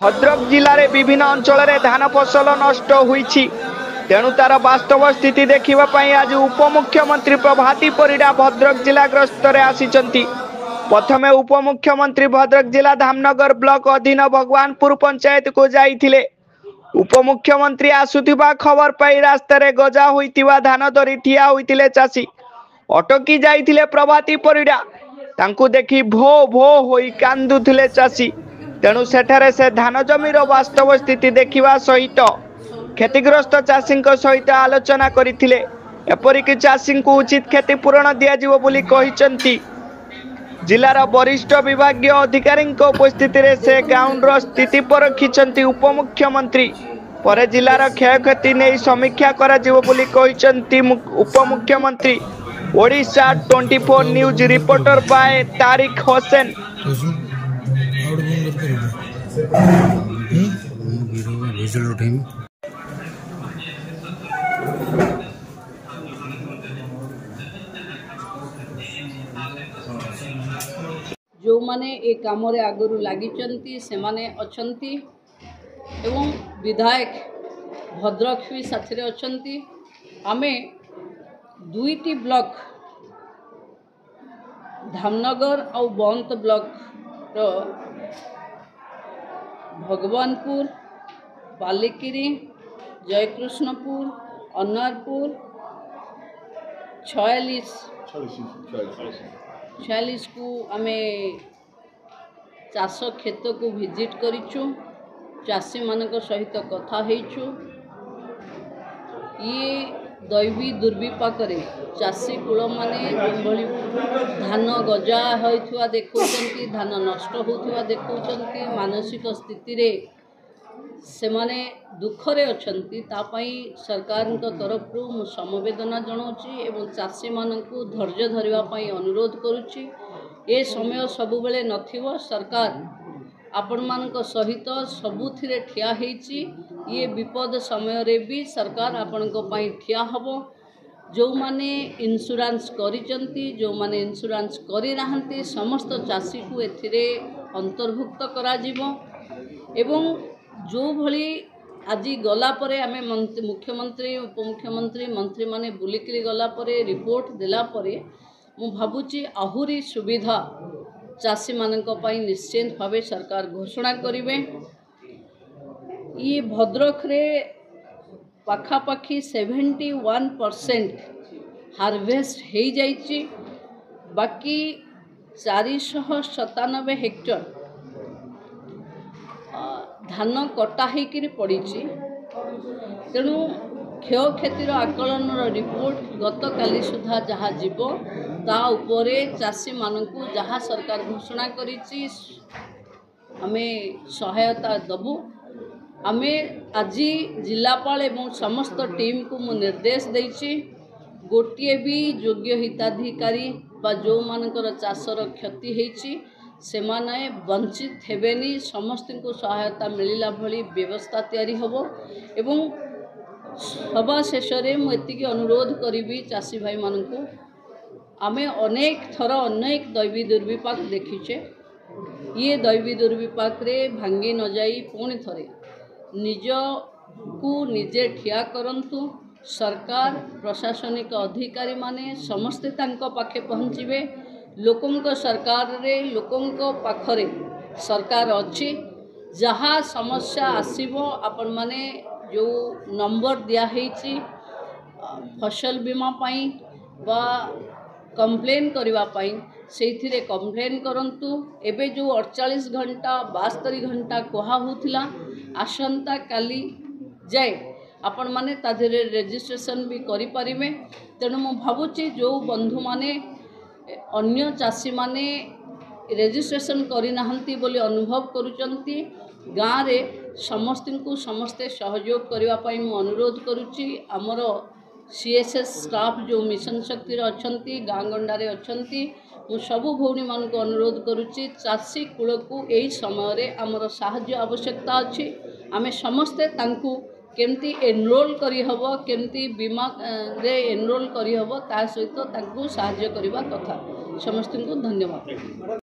भद्रक जिले में विभिन्न अंचल में धान फसल नष्ट होईछि। तेणु तार वास्तव स्थिति देखापी आज उपमुख्यमंत्री प्रभाती परिड़ा भद्रक जिला ग्रस्तर आसिचंती। प्रथमे उपमुख्यमंत्री भद्रक जिला धामनगर ब्लॉक अधीन भगवानपुर पंचायत को जाइथिले। उपमुख्यमंत्री आसुथिबा खबर पाई रास्तार गजा होइतिबा धान धरी ठिया होइतिले चाषी। अटकी जाइथिले प्रभाती परिड़ा। तांकू देखि भो भो होई कांदुथिले चाषी। तेणु सेठारे से धान जमीर वास्तव स्थिति देखा सहित क्षतिग्रस्त चाषी सहित आलोचना करथिले। एपरिक चाषी को उचित क्षतिपूरण दियाजिवो बोली कहिसंती। जिलार वरिष्ठ विभागीय अधिकारी उपस्थित से ग्राउंडर स्थिति परखिंट उपमुख्यमंत्री। पर जिलार क्षयक्षति नहीं समीक्षा कराजिवो बोली कहिसंती उपमुख्यमंत्री। Odisha 24 news reporter by Tariq Hussain. जो माने ए काम आगु लगी से माने अछंती एवं विधायक भद्रक भी साथी अछंती। आमे दुईटी ब्लॉक धामनगर और बंत ब्लॉक रो भगवानपुर, बालिकिरी, जयकृष्णपुर, अनारपुर 46 को आमे चाष खेत को विजिट करिछु। चाषी मानक सहित कथा हेइछु। ये दैवी दुर्विपाक चाषी कूल माने भली धान गजा होइथुआ देखौचंती, धान नष्ट होइथुआ देखौचंती। मानसिक स्थिति रे से माने दुखरे अछंती। तापाई सरकार तरफ मु समवेदना जनाऊँगी एवं चाषी मानकु धैर्य धरिबा पई अनुरोध करुच्ची। ए समय सबुबेले नथिबो। सरकार आपण मानक सहित सबुथिरे ठिया हेइची। ये विपद समय रे भी सरकार आपणक पई ठिया हबो। जो माने इंश्योरेंस करिचंती, जो माने इंश्योरेंस करि नाहंती, समस्त चाषी को एथिरे अंतर्भुक्त करा जिवो। एवं जो भली आज गला परे आमे मुख्यमंत्री उपमुख्यमंत्री मंत्री माने बुलिकरी गला परे रिपोर्ट देला परे मु भाबुची आहुरी सुविधा चाषी मानक पई निश्चित भावे सरकार घोषणा करिवे। ये भद्रक रे पाखापाखी 71% हार्वेस्ट हो जाइए। बाकी 497 हेक्टर धान कटा होकर पड़ी। तेणु क्षयक्षतिर आकलन रिपोर्ट गत काली सुधा जहाँ जीव ता उपरे चाषी मानकु जहाँ सरकार घोषणा करिछि आमे सहायता दबु। आमे आज जिलापाल एवं समस्त टीम को मु निर्देश देछि गोटे भी योग्य हिताधिकारी बा जो मानकर चाषर क्षति होइछि से माने वंचित हेबेनी। समस्त को सहायता मिलला भली व्यवस्था तैयारी हबो। एवं सभा शेष रे मु एतिकी अनुरोध करिबी चाषी भाई मानकु। आमे अनेक थर अनेक दैवी दुर्विपाक देखिछे। ये दैवी दुर्विपाक रे भांगी न जाई पुणी थरे निज को निजे ठिया करंतु। सरकार प्रशासनिक अधिकारी माने समस्ते तांको पाखे पहुँचीबे। लोकंक सरकार रे लोकंक पाखरे सरकार अच्छी। जहाँ समस्या आसीबो आपण माने जो नंबर दिया हेछि फसल बीमा पाई बा कंप्लेन करबा पाई सेथिरे कंप्लेन करंतु। एबे जो 48 घंटा 72 घंटा कहा होथिला आसंता काली जाए आपण माने ताधरे रजिस्ट्रेशन भी करि परिबे। तेणु मु भाबुची जो बंधु माने अन्य चाषी माने रजिस्ट्रेशन करि नाहंती बोली अनुभव करुचंती गाँव रे समस्त को समस्ते सहयोग करबा पई मु अनुरोध करुची। हमर सीएसएस स्टाफ जो मिशन शक्ति अछंती गाँ गंडारे अछंती मु सबु भौणी मान को अनुरोध करुची चाषी कूल को एई समय रे हमर साहाय्य आवश्यकता अछि। आमे समस्ते तांकू केमती एनरोल करी हबो केमती बीमा रे एनरोल करी हबो ता सहित तांकू साहाय्य करबा कथा। समस्त को धन्यवाद।